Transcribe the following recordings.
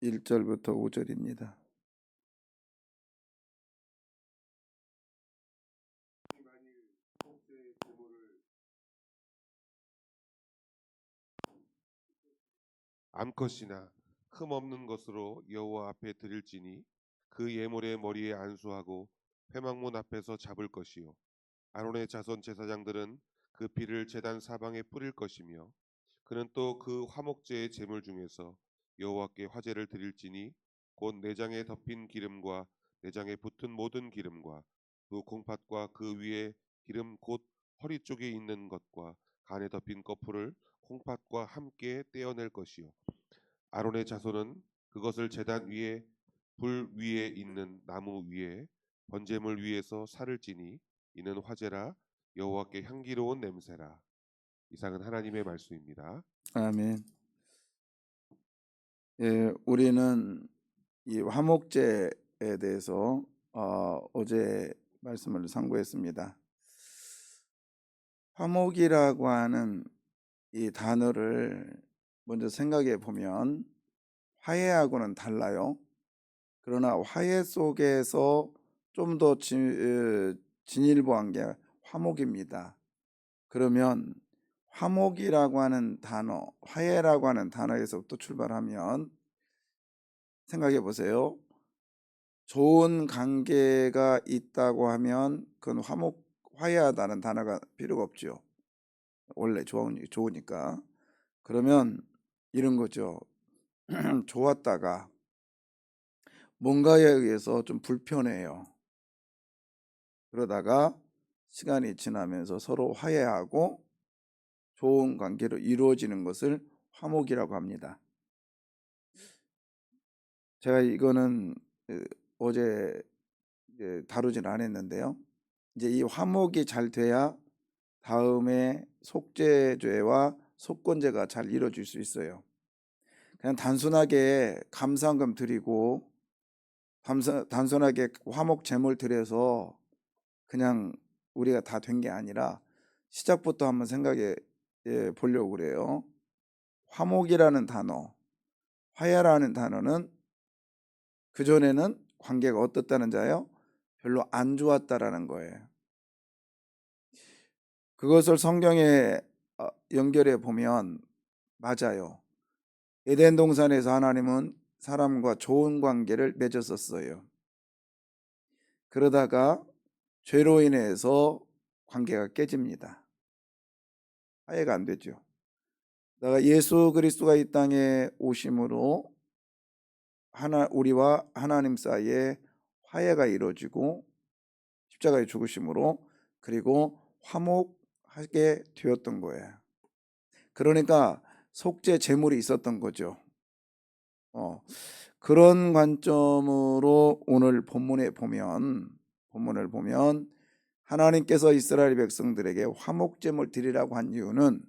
1절부터 5절입니다. 암컷이나 흠 없는 것으로 여호와 앞에 드릴지니 그 예물의 머리에 안수하고 회막문 앞에서 잡을 것이요 아론의 자손 제사장들은 그 피를 제단 사방에 뿌릴 것이며 그는 또 그 화목제의 제물 중에서 여호와께 화제를 드릴지니 곧 내장에 덮인 기름과 내장에 붙은 모든 기름과 그 콩팥과 그 위에 기름 곧 허리 쪽에 있는 것과 간에 덮인 거풀을 콩팥과 함께 떼어낼 것이요 아론의 자손은 그것을 제단 위에 불 위에 있는 나무 위에 번제물 위에서 살을 찌니 이는 화제라 여호와께 향기로운 냄새라. 이상은 하나님의 말씀입니다. 아멘. 우리는 이 화목제에 대해서 어제 말씀을 상고했습니다. 화목이라고 하는 이 단어를 먼저 생각해 보면 화해하고는 달라요. 그러나 화해 속에서 좀 더 진일보한 게 화목입니다. 그러면 화목이라고 하는 단어, 화해라고 하는 단어에서부터 출발하면 생각해 보세요. 좋은 관계가 있다고 하면 그건 화해하다는 단어가 필요가 없죠. 원래 좋으니까. 그러면 이런 거죠. 좋았다가 뭔가에 의해서 좀 불편해요. 그러다가 시간이 지나면서 서로 화해하고 좋은 관계로 이루어지는 것을 화목이라고 합니다. 제가 이거는 어제 다루진 않았는데요. 이제 이 화목이 잘 돼야 다음에 속죄죄와 속건제가 잘 이루어질 수 있어요. 그냥 단순하게 감사금 드리고 단순하게 화목 제물 드려서 그냥 우리가 다 된 게 아니라 시작부터 한번 생각해 보려고 그래요. 화목이라는 단어, 화해라는 단어는 그전에는 관계가 어떻다는 자요? 별로 안 좋았다라는 거예요. 그것을 성경에 연결해 보면 맞아요. 에덴 동산에서 하나님은 사람과 좋은 관계를 맺었었어요. 그러다가 죄로 인해서 관계가 깨집니다. 화해가 안 되죠. 예수 그리스도가 이 땅에 오심으로 우리와 하나님 사이에 화해가 이루어지고 십자가의 죽으심으로 그리고 화목하게 되었던 거예요. 그러니까 속죄 제물이 있었던 거죠. 그런 관점으로 오늘 본문을 보면 하나님께서 이스라엘 백성들에게 화목 제물 드리라고 한 이유는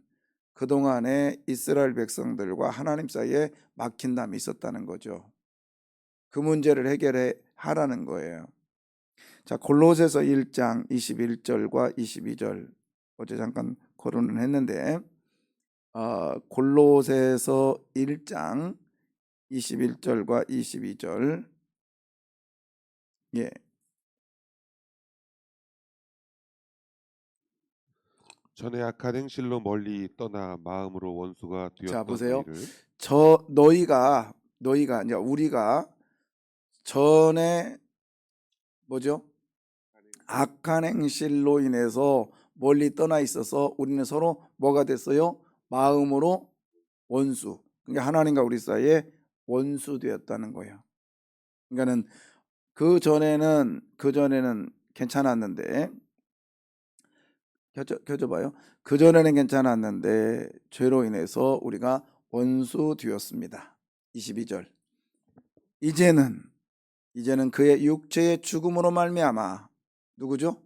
그동안에 이스라엘 백성들과 하나님 사이에 막힌담이 있었다는 거죠. 그 문제를 해결해 하라는 거예요. 자, 골로새서 1장 21절과 22절 어제 잠깐 거론을 했는데 골로새서 1장 21절과 22절 전에 악한 행실로 멀리 떠나 마음으로 원수가 자, 되었던 보세요. 우리를 너희가 이제 우리가 전에 뭐죠? 악한 행실로 인해서 멀리 떠나 있어서 우리는 서로 뭐가 됐어요? 마음으로 원수. 그러니까 하나님과 우리 사이에 원수 되었다는 거예요. 그러니까는 그 전에는 괜찮았는데 켜져봐요. 그 전에는 괜찮았는데 죄로 인해서 우리가 원수 되었습니다. 22절. 이제는 그의 육체의 죽음으로 말미암아 누구죠?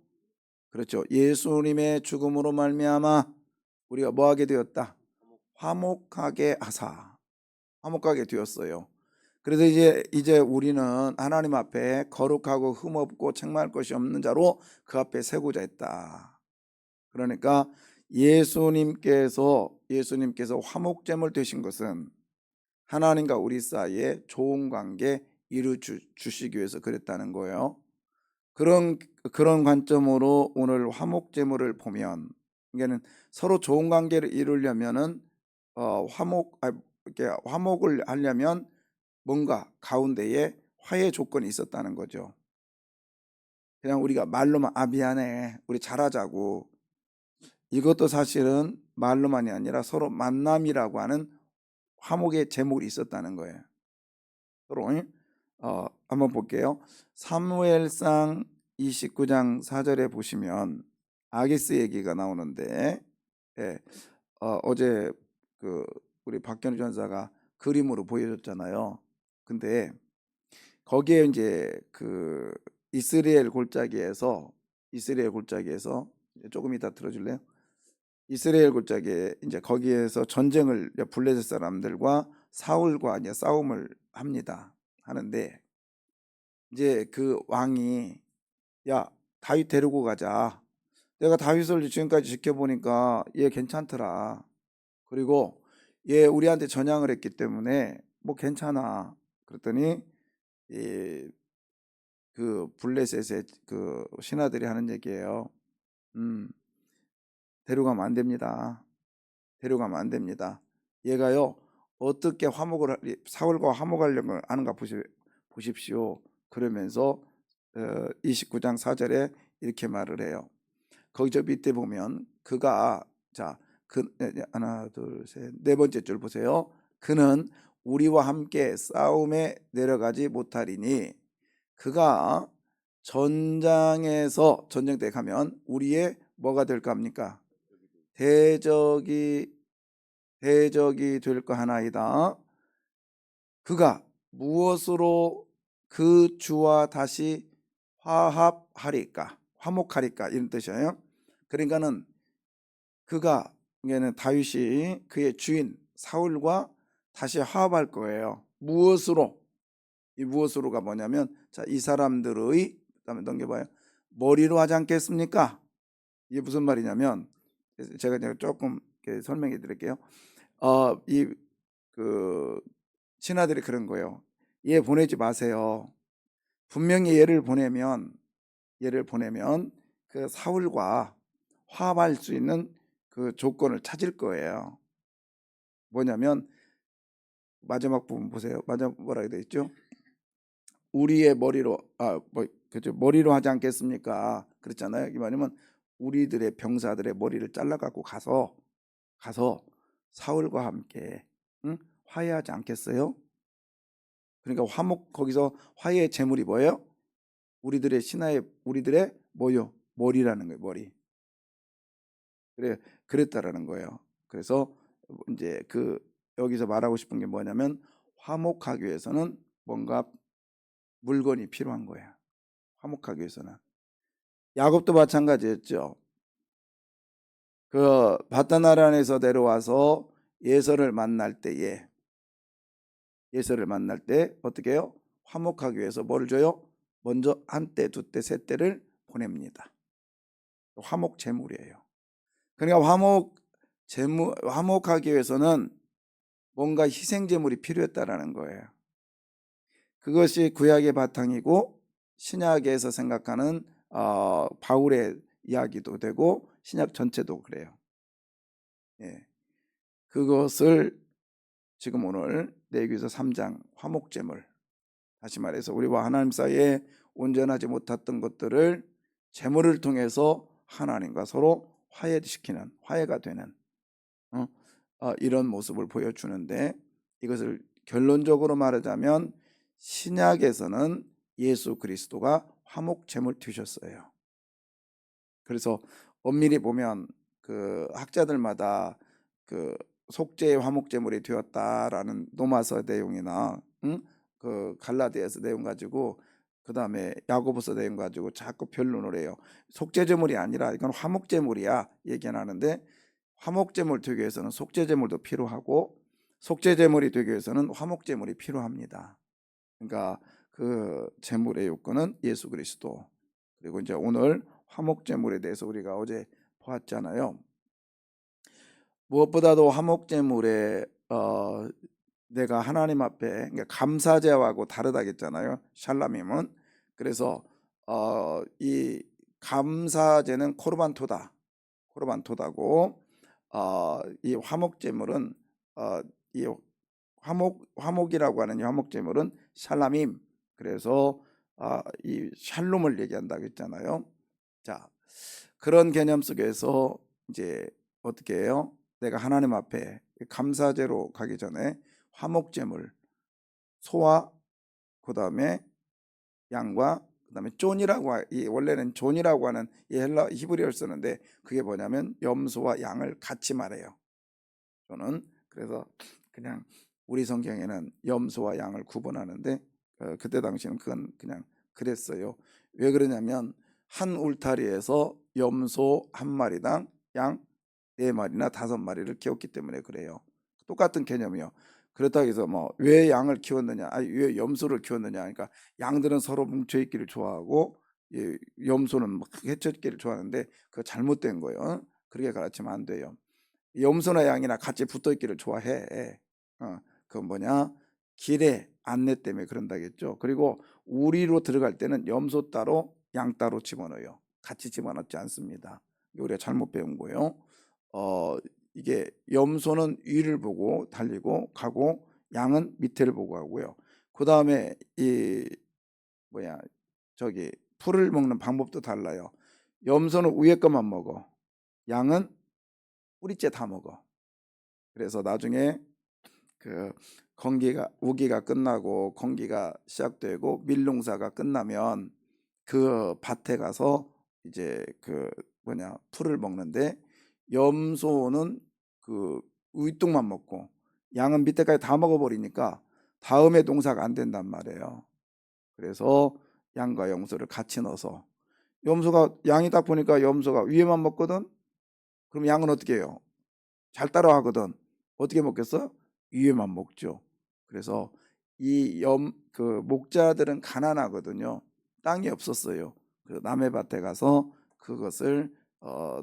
그렇죠. 예수님의 죽음으로 말미암아 우리가 뭐하게 되었다? 화목하게 되었어요. 그래서 이제 우리는 하나님 앞에 거룩하고 흠없고 책망할 것이 없는 자로 그 앞에 세고자 했다. 그러니까 예수님께서 화목제물 되신 것은 하나님과 우리 사이에 좋은 관계 주시기 위해서 그랬다는 거예요. 그런 관점으로 오늘 화목제물을 보면, 이게는 서로 좋은 관계를 이루려면은 이렇게 화목을 하려면 뭔가 가운데에 화해 조건이 있었다는 거죠. 그냥 우리가 말로만 미안해, 우리 잘하자고, 이것도 사실은 말로만이 아니라 서로 만남이라고 하는 화목의 제목이 있었다는 거예요. 서로. 한번 볼게요. 사무엘상 29장 4절에 보시면 아기스 얘기가 나오는데, 예, 어제 우리 박현우 전사가 그림으로 보여줬잖아요. 근데 거기에 이제 이스라엘 골짜기에서 조금 이따 들어줄래요? 이스라엘 골짜기에 이제 거기에서 전쟁을 블레셋 사람들과 사울과 이제 싸움을 하는데 이제 그 왕이 야, 다윗 데리고 가자. 내가 다윗을 지금까지 지켜보니까 얘 괜찮더라. 그리고 얘 우리한테 전향을 했기 때문에 뭐 괜찮아. 그랬더니 블레셋의 신하들이 하는 얘기예요. 데려가면 안 됩니다. 데려가면 안 됩니다. 얘가요, 어떻게 사울과 화목하려고 하는가 보십시오. 그러면서 29장 4절에 이렇게 말을 해요. 거기 저 밑에 보면 그가 하나 둘 셋 네 번째 줄 보세요. 그는 우리와 함께 싸움에 내려가지 못하리니 그가 전쟁때 가면 우리의 뭐가 될까 합니까? 대적이 될까 하나이다. 그가 무엇으로 그 주와 다시 화목하리까 이런 뜻이에요. 그러니까는 이게는 다윗이 그의 주인 사울과 다시 화합할 거예요. 무엇으로? 이 무엇으로가 뭐냐면, 이 사람들의, 그다음에 넘겨봐요. 머리로 하지 않겠습니까? 이게 무슨 말이냐면, 제가 조금 설명해 드릴게요. 신하들이 그런 거예요. 얘 보내지 마세요. 분명히 얘를 보내면 그 사울과 화합할 수 있는 그 조건을 찾을 거예요. 뭐냐면 마지막 부분 보세요. 뭐라고 되어 있죠? 우리의 머리로 머리로 하지 않겠습니까? 그렇잖아요. 이 말이면 우리들의 병사들의 머리를 잘라 갖고 가서 사울과 함께 화해하지 않겠어요? 그러니까 거기서 화해의 제물이 뭐예요? 우리들의 머리라는 거예요. 머리. 그랬다라는 거예요. 그래서 이제 여기서 말하고 싶은 게 뭐냐면, 화목하기 위해서는 뭔가 물건이 필요한 거야. 화목하기 위해서는. 야곱도 마찬가지였죠. 바다나란에서 내려와서 예서를 만날 때 어떻게 해요? 화목하기 위해서 뭐를 줘요? 먼저 한 때, 두 때, 세 때를 보냅니다. 화목 제물이에요. 그러니까 화목하기 위해서는 뭔가 희생 제물이 필요했다라는 거예요. 그것이 구약의 바탕이고 신약에서 생각하는 바울의 이야기도 되고 신약 전체도 그래요. 예. 그것을 지금 오늘 레위기서 3장 화목제물, 다시 말해서 우리와 하나님 사이에 온전하지 못했던 것들을 제물을 통해서 하나님과 서로 화해가 되는 이런 모습을 보여주는데, 이것을 결론적으로 말하자면 신약에서는 예수 그리스도가 화목제물 되셨어요. 그래서 엄밀히 보면 학자들마다 속죄의 화목제물이 되었다라는 로마서 내용이나 갈라디아서 내용 가지고, 그 다음에 야고보서 내용 가지고 자꾸 변론을 해요. 속죄제물이 아니라 이건 화목제물이야 얘기는 하는데, 화목제물 되기 위해서는 속죄제물도 필요하고 속죄제물이 되기 위해서는 화목제물이 필요합니다. 그러니까 그 제물의 요건은 예수 그리스도. 그리고 이제 오늘 화목제물에 대해서 우리가 어제 보았잖아요. 무엇보다도 화목제물의 내가 하나님 앞에 그러니까 감사제하고 다르다겠잖아요. 샬람임은. 그래서 이 감사제는 코르반토다. 코르반토다고 이 화목제물은 이 화목이라고 하는 이 화목제물은 샬람임. 그래서 이 샬롬을 얘기한다고 했잖아요. 자, 그런 개념 속에서 이제 어떻게 해요? 내가 하나님 앞에 감사제로 가기 전에 화목제물, 소와 그다음에 양과 그다음에 이 원래는 존이라고 하는 이 헬라 히브리어를 쓰는데 그게 뭐냐면 염소와 양을 같이 말해요. 저는 그래서 그냥 우리 성경에는 염소와 양을 구분하는데 그때 당시는 그건 그냥 그랬어요. 왜 그러냐면 한 울타리에서 염소 한 마리당 양 네 마리나 다섯 마리를 키웠기 때문에 그래요. 똑같은 개념이요. 그렇다고 해서 뭐 왜 양을 키웠느냐, 왜 염소를 키웠느냐, 그러니까 양들은 서로 뭉쳐 있기를 좋아하고 염소는 막 해쳐 있기를 좋아하는데 그거 잘못된 거예요. 그렇게 가르치면 안 돼요. 염소나 양이나 같이 붙어 있기를 좋아해. 그 뭐냐, 길의 안내 때문에 그런다겠죠. 그리고 우리로 들어갈 때는 염소 따로 양 따로 집어넣어요. 같이 집어넣지 않습니다. 우리가 잘못 배운 거예요. 이게 염소는 위를 보고 달리고 가고 양은 밑에를 보고 가고요. 그 다음에 이 뭐야 저기 풀을 먹는 방법도 달라요. 염소는 위에 것만 먹어. 양은 뿌리째 다 먹어. 그래서 나중에 그 우기가 끝나고 건기가 시작되고 밀농사가 끝나면 그 밭에 가서 이제 그 풀을 먹는데 염소는 그 윗동만 먹고 양은 밑에까지 다 먹어버리니까 다음에 농사가 안 된단 말이에요. 그래서 양과 염소를 같이 넣어서 양이 딱 보니까 염소가 위에만 먹거든. 그럼 양은 어떻게 해요? 잘 따라하거든. 어떻게 먹겠어? 위에만 먹죠. 그래서 그 목자들은 가난하거든요. 땅이 없었어요. 그 남의 밭에 가서 그것을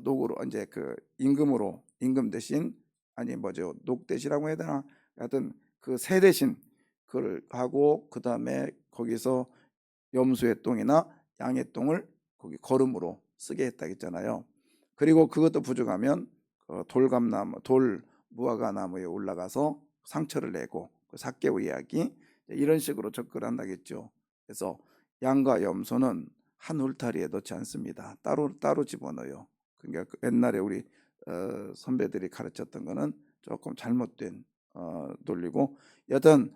녹으로 이제 그 임금 대신 아니 뭐죠, 녹 대신이라고 해야 되나, 하여튼 그 새 대신 그걸 하고 그 다음에 거기서 염소의 똥이나 양의 똥을 거기 거름으로 쓰게 했다 했잖아요. 그리고 그것도 부족하면 돌 무화과나무에 올라가서 상처를 내고 그 사개오 이야기 이런 식으로 접근을 한다겠죠. 그래서 양과 염소는 한 울타리에 넣지 않습니다. 따로 집어넣어요. 그러니까 옛날에 우리 선배들이 가르쳤던 거는 조금 잘못된 논리고, 여튼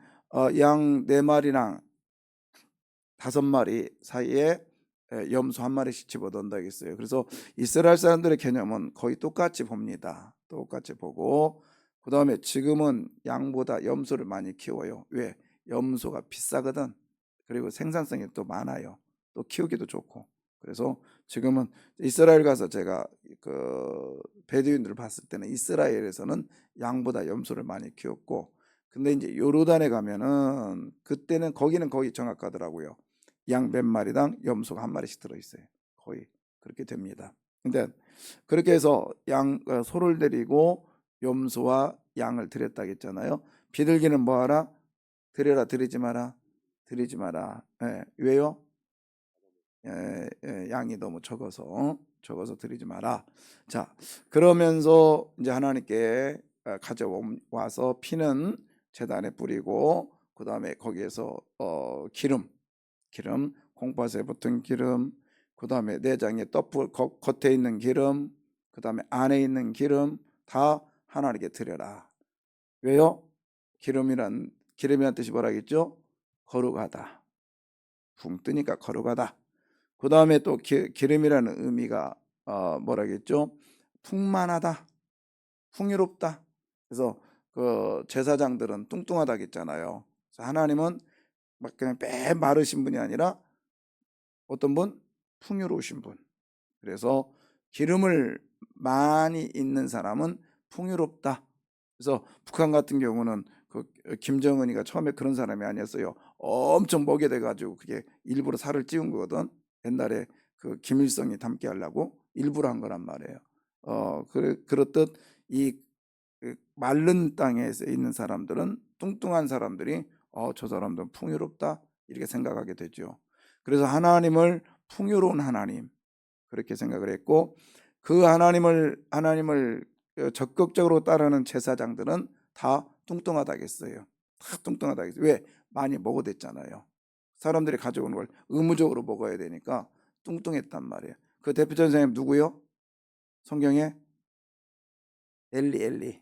양 네 마리랑 다섯 마리 사이에 염소 한 마리씩 집어넣는다 했어요. 그래서 이스라엘 사람들의 개념은 거의 똑같이 봅니다. 똑같이 보고 그 다음에 지금은 양보다 염소를 많이 키워요. 왜? 염소가 비싸거든. 그리고 생산성이 또 많아요. 또 키우기도 좋고. 그래서 지금은 이스라엘 가서 제가 그 베두인들을 봤을 때는 이스라엘에서는 양보다 염소를 많이 키웠고, 근데 이제 요르단에 가면은 그때는 거기는 거의 정확하더라고요. 양 몇 마리당 염소가 한 마리씩 들어있어요. 거의 그렇게 됩니다. 근데 그렇게 해서 소를 데리고 염소와 양을 드렸다고 했잖아요. 비둘기는 뭐하라? 드려라, 드리지 마라. 드리지 마라. 왜요? 양이 너무 적어서 드리지 마라. 자, 그러면서 이제 하나님께 가져와서 피는 제단에 뿌리고 그 다음에 거기에서 기름, 콩팥에 붙은 기름, 그 다음에 내장에 겉에 있는 기름, 그 다음에 안에 있는 기름 다 하나님께 드려라. 왜요? 기름이란 뜻이 뭐라겠죠? 거룩하다. 붕 뜨니까 거룩하다. 그 다음에 또 기름이라는 의미가 뭐라겠죠? 풍만하다, 풍요롭다. 그래서 그 제사장들은 뚱뚱하다겠잖아요. 하나님은 막 그냥 빼 마르신 분이 아니라 어떤 분? 풍요로우신 분. 그래서 기름을 많이 있는 사람은 풍요롭다. 그래서 북한 같은 경우는 그 김정은이가 처음에 그런 사람이 아니었어요. 엄청 먹게 돼가지고 그게 일부러 살을 찌운 거거든. 옛날에 그 김일성이 닮게 하려고 일부러 한 거란 말이에요. 그렇듯 이 마른 땅에 있는 사람들은 뚱뚱한 사람들이 저 사람도 풍요롭다 이렇게 생각하게 되죠. 그래서 하나님을 풍요로운 하나님 그렇게 생각을 했고, 그 하나님을 적극적으로 따르는 제사장들은 다 뚱뚱하다겠어요. 다 뚱뚱하다겠어요. 왜? 많이 먹어댔잖아요. 사람들이 가져오는 걸 의무적으로 먹어야 되니까 뚱뚱했단 말이에요. 그 대표적인 사람이 누구요? 성경에 엘리.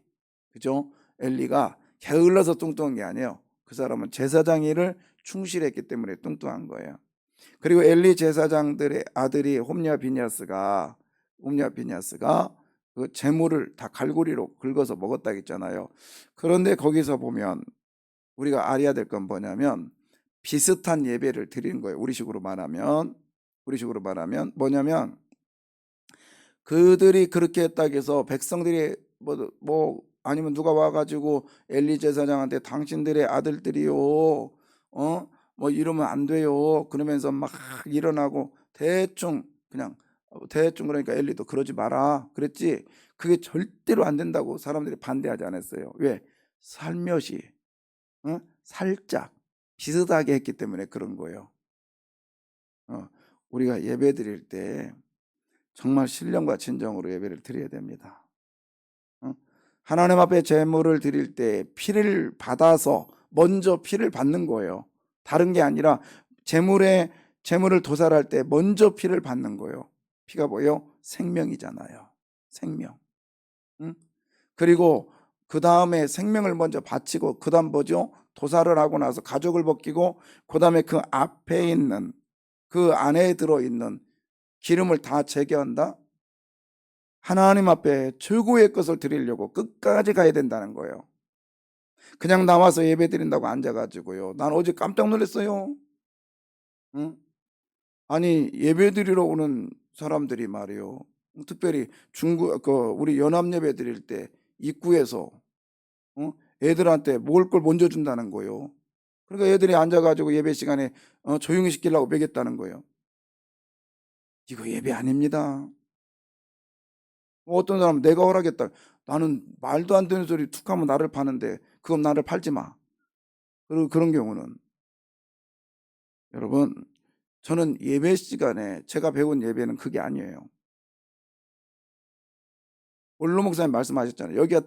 그죠? 엘리가 게을러서 뚱뚱한 게 아니에요. 그 사람은 제사장 일을 충실했기 때문에 뚱뚱한 거예요. 그리고 엘리 제사장들의 아들이 홈리아 비냐스가 그 재물을 다 갈고리로 긁어서 먹었다 했잖아요. 그런데 거기서 보면 우리가 알아야 될 건 뭐냐면 비슷한 예배를 드리는 거예요. 우리식으로 말하면 뭐냐면 그들이 그렇게 했다고 해서 백성들이 아니면 누가 와가지고 엘리 제사장한테 당신들의 아들들이요 뭐 이러면 안 돼요 그러면서 막 일어나고 대충 그러니까 엘리도 그러지 마라 그랬지. 그게 절대로 안 된다고 사람들이 반대하지 않았어요. 왜? 살며시 살짝 비슷하게 했기 때문에 그런 거예요. 우리가 예배 드릴 때 정말 신령과 진정으로 예배를 드려야 됩니다. 하나님 앞에 제물을 드릴 때 피를 받아서 먼저 피를 받는 거예요. 다른 게 아니라 제물을 도살할 때 먼저 피를 받는 거예요. 피가 뭐예요? 생명이잖아요. 생명. 응? 그리고 그 다음에 생명을 먼저 바치고 그 다음 뭐죠? 도살을 하고 나서 가죽을 벗기고 그 다음에 그 앞에 있는 그 안에 들어있는 기름을 다 제거한다. 하나님 앞에 최고의 것을 드리려고 끝까지 가야 된다는 거예요. 그냥 나와서 예배 드린다고 앉아가지고요. 난 어제 깜짝 놀랐어요. 응? 아니 예배 드리러 오는 사람들이 말이요. 특별히 우리 연합 예배 드릴 때 입구에서 애들한테 먹을 걸 먼저 준다는 거예요. 그러니까 애들이 앉아가지고 예배 시간에 조용히 시키려고 먹였다는 거예요. 이거 예배 아닙니다. 어떤 사람은 내가 허락했다. 나는 말도 안 되는 소리 툭 하면 나를 파는데 그건 나를 팔지 마. 그런 경우는 여러분 저는 예배 시간에 제가 배운 예배는 그게 아니에요. 원로 목사님 말씀하셨잖아요. 여기가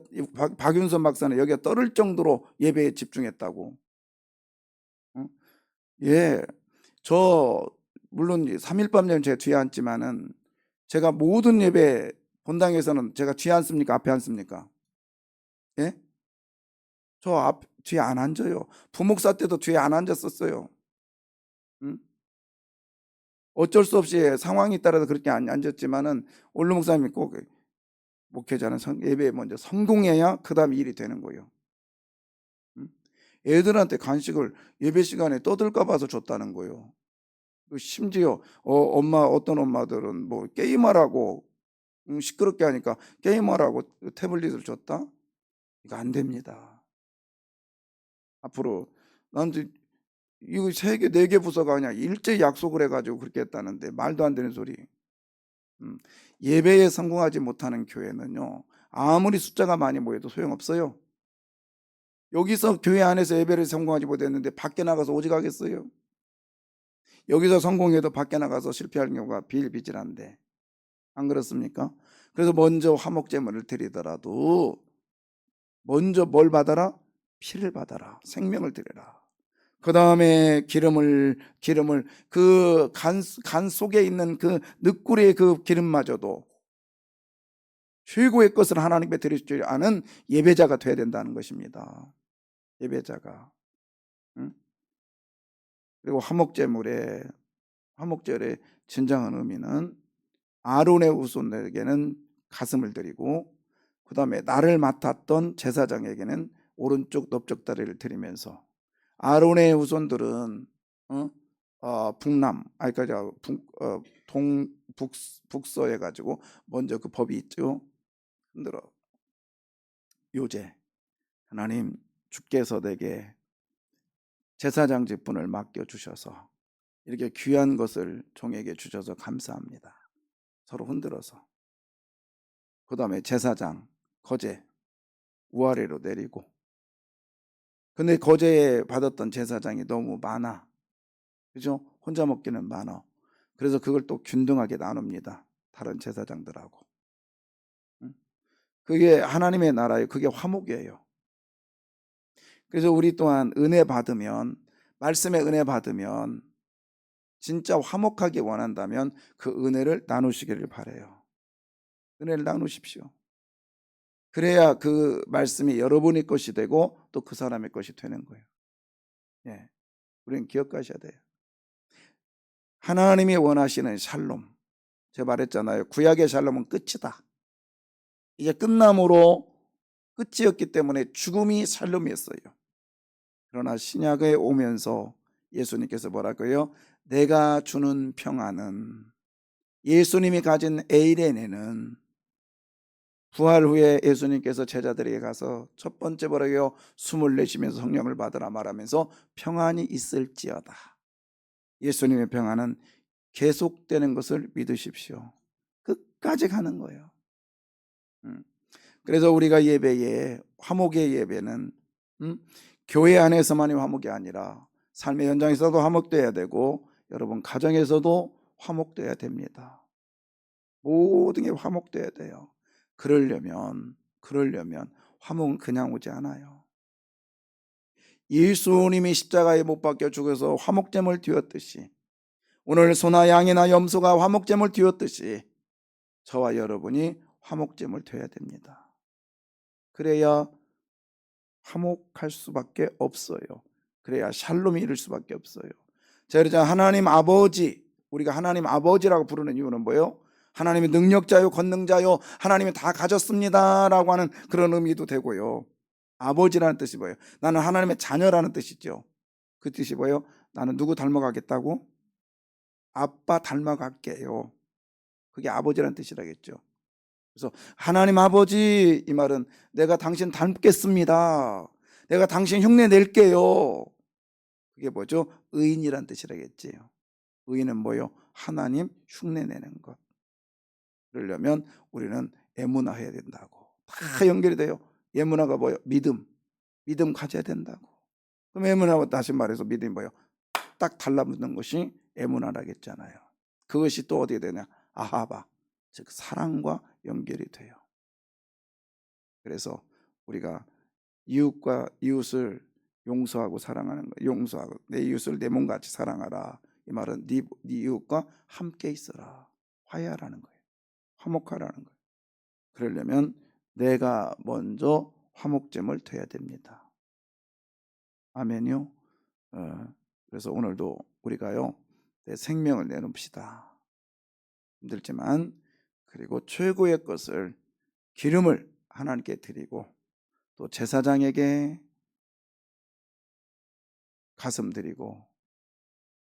박윤선 박사는 여기가 떨을 정도로 예배에 집중했다고. 예, 저 물론 3.1밤 예배는 제가 뒤에 앉지만은 제가 모든 예배 본당에서는 제가 뒤에 앉습니까? 앞에 앉습니까? 예? 저 뒤에 안 앉아요. 부목사 때도 뒤에 안 앉았었어요. 응? 어쩔 수 없이 상황에 따라서 그렇게 안 앉았지만은 원로 목사님이 꼭 목회자는 예배에 먼저 성공해야 그 다음 일이 되는 거예요. 응? 애들한테 간식을 예배 시간에 떠들까 봐서 줬다는 거예요. 심지어 어떤 엄마들은 뭐 게임하라고 시끄럽게 하니까 게임하라고 태블릿을 줬다? 이거 안 됩니다. 앞으로 난 이거 3개 4개 부서가 그냥 일제히 약속을 해가지고 그렇게 했다는데 말도 안 되는 소리. 예배에 성공하지 못하는 교회는요 아무리 숫자가 많이 모여도 소용없어요. 여기서 교회 안에서 예배를 성공하지 못했는데 밖에 나가서 오직 하겠어요? 여기서 성공해도 밖에 나가서 실패할 경우가 비일비재한데 안 그렇습니까? 그래서 먼저 화목제물을 드리더라도 먼저 뭘 받아라? 피를 받아라. 생명을 드려라. 그 다음에 기름을 그 간 속에 있는 그 늑구리의 그 기름마저도 최고의 것을 하나님께 드릴 줄 아는 예배자가 돼야 된다는 것입니다. 예배자가. 응? 그리고 화목제물의 진정한 의미는 아론의 후손에게는 가슴을 드리고 그 다음에 나를 맡았던 제사장에게는 오른쪽 넓적다리를 드리면서 아론의 후손들은 북서 해가지고 먼저 그 법이 있죠. 흔들어 요제 하나님 주께서 내게 제사장 직분을 맡겨주셔서 이렇게 귀한 것을 종에게 주셔서 감사합니다. 서로 흔들어서 그 다음에 제사장 거제 우아래로 내리고 근데 거제 받았던 제사장이 너무 많아. 그죠? 혼자 먹기는 많아. 그래서 그걸 또 균등하게 나눕니다. 다른 제사장들하고. 응? 그게 하나님의 나라예요. 그게 화목이에요. 그래서 우리 또한 은혜 받으면, 말씀의 은혜 받으면 진짜 화목하게 원한다면 그 은혜를 나누시기를 바라요. 은혜를 나누십시오. 그래야 그 말씀이 여러분의 것이 되고 또 그 사람의 것이 되는 거예요. 예, 우리는 기억하셔야 돼요. 하나님이 원하시는 샬롬, 제가 말했잖아요. 구약의 샬롬은 끝이다. 이제 끝남으로 끝이었기 때문에 죽음이 샬롬이었어요. 그러나 신약에 오면서 예수님께서 뭐라고요? 내가 주는 평안은, 예수님이 가진 에이레네는, 부활 후에 예수님께서 제자들에게 가서 첫 번째 뭐라고요? 숨을 내쉬면서 성령을 받으라 말하면서 평안이 있을지어다. 예수님의 평안은 계속되는 것을 믿으십시오. 끝까지 가는 거예요. 그래서 우리가 예배에, 화목의 예배는 교회 안에서만이 화목이 아니라 삶의 현장에서도 화목돼야 되고 여러분 가정에서도 화목돼야 됩니다. 모든 게 화목돼야 돼요. 그러려면 화목은 그냥 오지 않아요. 예수님이 십자가에 못 박혀 죽어서 화목제물 드렸듯이, 오늘 소나 양이나 염소가 화목제물 드렸듯이 저와 여러분이 화목제물 되어야 됩니다. 그래야 화목할 수밖에 없어요. 그래야 샬롬이 이룰 수밖에 없어요. 자, 그래서 하나님 아버지, 우리가 하나님 아버지라고 부르는 이유는 뭐예요? 하나님이 능력자요, 권능자요, 하나님이 다 가졌습니다 라고 하는 그런 의미도 되고요. 아버지라는 뜻이 뭐예요? 나는 하나님의 자녀라는 뜻이죠. 그 뜻이 뭐예요? 나는 누구 닮아가겠다고? 아빠 닮아갈게요. 그게 아버지라는 뜻이라겠죠. 그래서 하나님 아버지, 이 말은 내가 당신 닮겠습니다. 내가 당신 흉내 낼게요. 그게 뭐죠? 의인이란 뜻이라겠지요. 의인은 뭐요? 하나님 흉내 내는 것. 그러려면 우리는 에무나 해야 된다고. 다 연결이 돼요. 에무나가 뭐요? 믿음 가져야 된다고. 그럼 에무나가 다시 말해서 믿음이 뭐요? 딱 달라붙는 것이 에무나라겠잖아요. 그것이 또 어디에 되냐? 아하바, 즉 사랑과 연결이 돼요. 그래서 우리가 이웃을 용서하고 사랑하는 거, 용서하고 내 이웃을 내 몸같이 사랑하라. 이 말은 네 이웃과 함께 있어라. 화해하라는 거예요. 화목하라는 거예요. 그러려면 내가 먼저 화목제물 돼야 됩니다. 아멘요. 그래서 오늘도 우리가요, 내 생명을 내놓읍시다. 힘들지만, 그리고 최고의 것을, 기름을 하나님께 드리고 또 제사장에게 가슴 드리고,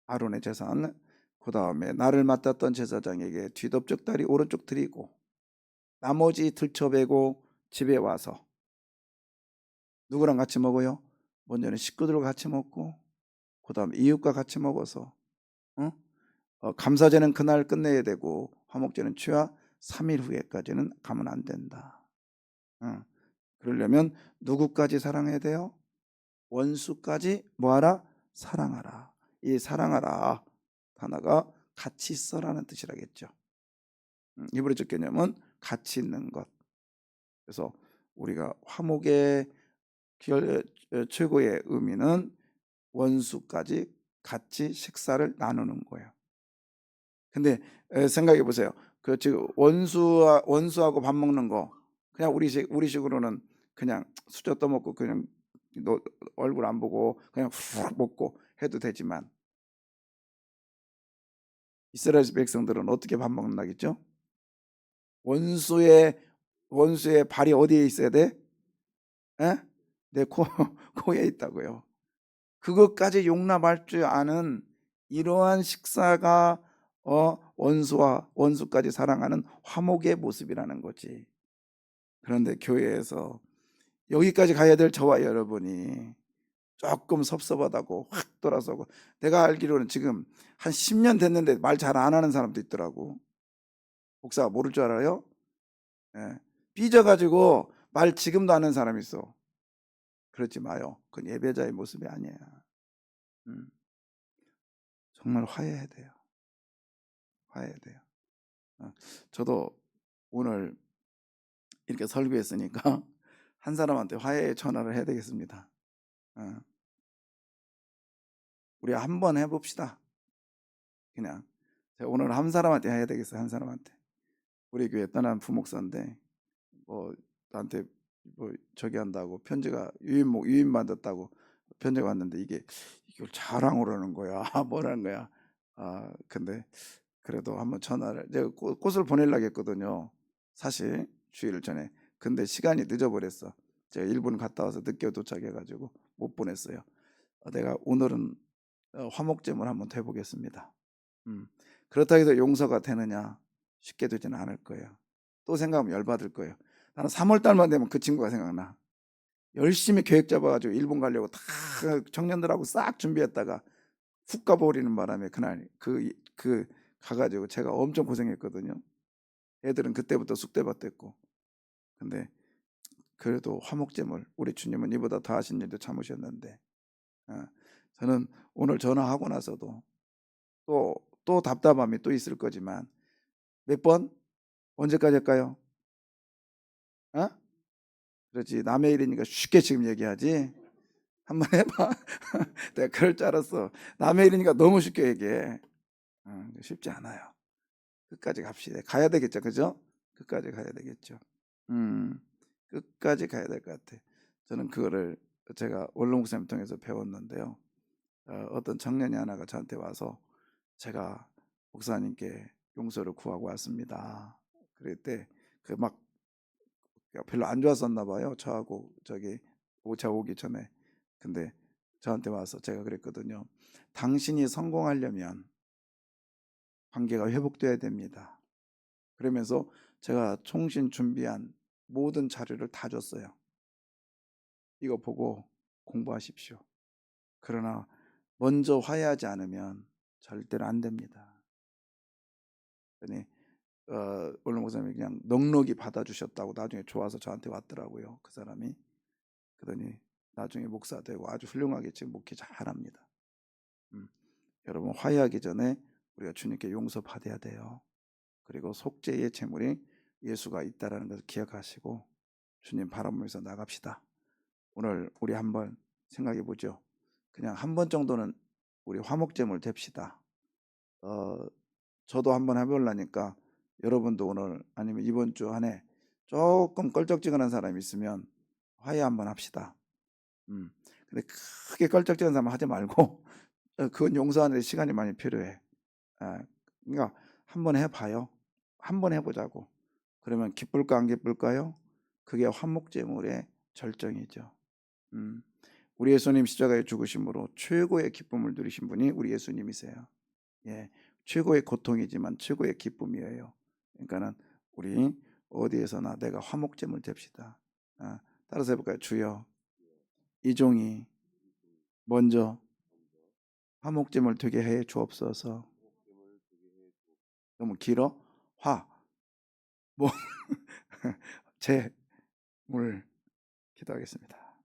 아론의 제사는 그 다음에 나를 맡았던 제사장에게 뒤덮적 다리 오른쪽 드리고, 나머지 들쳐베고 집에 와서 누구랑 같이 먹어요? 먼저는 식구들과 같이 먹고 그 다음에 이웃과 같이 먹어서 감사제는 그날 끝내야 되고 화목제는 최하 3일 후에까지는 가면 안 된다. 그러려면 누구까지 사랑해야 돼요? 원수까지 뭐하라? 사랑하라. 이 사랑하라 단어가 같이 있어라는 뜻이라겠죠. 히브리적 개념은 같이 있는 것. 그래서 우리가 화목의 최고의 의미는 원수까지 같이 식사를 나누는 거예요. 근데 생각해 보세요. 그 지금 원수하고 밥 먹는 거 그냥 우리식으로는 그냥 수저 떠먹고 그냥 얼굴 안 보고 그냥 훅 먹고 해도 되지만, 이스라엘 백성들은 어떻게 밥 먹는다겠죠? 원수의 발이 어디에 있어야 돼? 에? 내 코에 있다고요. 그것까지 용납할 줄 아는 이러한 식사가 원수까지 사랑하는 화목의 모습이라는 거지. 그런데 교회에서 여기까지 가야 될 저와 여러분이 조금 섭섭하다고 확 돌아서고, 내가 알기로는 지금 한 10년 됐는데 말 잘 안 하는 사람도 있더라고. 목사가 모를 줄 알아요? 예. 삐져가지고 말 지금도 하는 사람이 있어. 그러지 마요. 그건 예배자의 모습이 아니에요. 음, 정말 화해해야 돼요. 화해해야 돼요. 저도 오늘 이렇게 설교했으니까 한 사람한테 화해의 전화를 해야 되겠습니다. 어, 우리 한번 해봅시다. 그냥 제가 오늘 한 사람한테 해야 되겠어요. 한 사람한테. 우리 교회 떠난 부목사인데 뭐 나한테 뭐 저기 한다고 편지가 유인 받았다고 편지가 왔는데 이걸 자랑을 하는 거야. 뭐라는 거야. 근데 그래도 한번 전화를 제가 꽃을 보내려고 했거든요. 사실 주일 전에. 근데 시간이 늦어버렸어. 제가 일본 갔다 와서 늦게 도착해가지고 못 보냈어요. 내가 오늘은 화목제물 한번 해보겠습니다. 그렇다고 해서 용서가 되느냐? 쉽게 되지는 않을 거예요. 또 생각하면 열받을 거예요. 나는 3월 달만 되면 그 친구가 생각나. 열심히 계획 잡아가지고 일본 가려고 다 청년들하고 싹 준비했다가 훅 가버리는 바람에 그날 그 가가지고 제가 엄청 고생했거든요. 애들은 그때부터 쑥대밭 됐고. 근데 그래도 화목제물 우리 주님은 이보다 더 하신 일도 참으셨는데 저는 오늘 전화하고 나서도 또 답답함이 또 있을 거지만 몇 번? 언제까지 할까요? 어? 그렇지. 남의 일이니까 쉽게 지금 얘기하지. 한번 해봐. 내가 그럴 줄 알았어. 남의 일이니까 너무 쉽게 얘기해. 쉽지 않아요. 끝까지 갑시다. 가야 되겠죠, 그죠? 끝까지 가야 되겠죠. 음, 끝까지 가야 될 것 같아. 저는 그거를 제가 원로 목사님 통해서 배웠는데요. 어떤 청년이 하나가 저한테 와서 제가 목사님께 용서를 구하고 왔습니다. 그럴 때 그 막 별로 안 좋았었나 봐요. 저하고 저기 오차 오기 전에. 근데 저한테 와서 제가 그랬거든요. 당신이 성공하려면 관계가 회복돼야 됩니다. 그러면서 제가 총신 준비한 모든 자료를 다 줬어요. 이거 보고 공부하십시오. 그러나 먼저 화해하지 않으면 절대로 안 됩니다. 그러니 오늘 목사님이 그냥 넉넉히 받아주셨다고 나중에 좋아서 저한테 왔더라고요. 그 사람이. 그러더니 나중에 목사 되고 아주 훌륭하게 지금 목회 잘합니다. 여러분 화해하기 전에 우리가 주님께 용서받아야 돼요. 그리고 속죄의 제물이 예수가 있다라는 것을 기억하시고 주님 바라보면서 나갑시다. 오늘 우리 한번 생각해 보죠. 그냥 한 번 정도는 우리 화목제물 됩시다. 저도 한번 해보려니까 여러분도 오늘 아니면 이번 주 안에 조금 껄쩍지근한 사람이 있으면 화해 한번 합시다. 근데 크게 껄쩍지근한 사람 하지 말고 그건 용서하는 데 시간이 많이 필요해. 그러니까 한번 해봐요. 한번 해보자고. 그러면 기쁠까 안 기쁠까요? 그게 화목제물의 절정이죠. 우리 예수님 십자가에 죽으심으로 최고의 기쁨을 누리신 분이 우리 예수님이세요. 예, 최고의 고통이지만 최고의 기쁨이에요. 그러니까는 우리 어디에서나 내가 화목제물 됩시다. 따라서 해볼까요? 주여, 이 종이 먼저 화목제물 되게 해 주옵소서. 너무 길어? 화, 뭐, 제물 기도하겠습니다.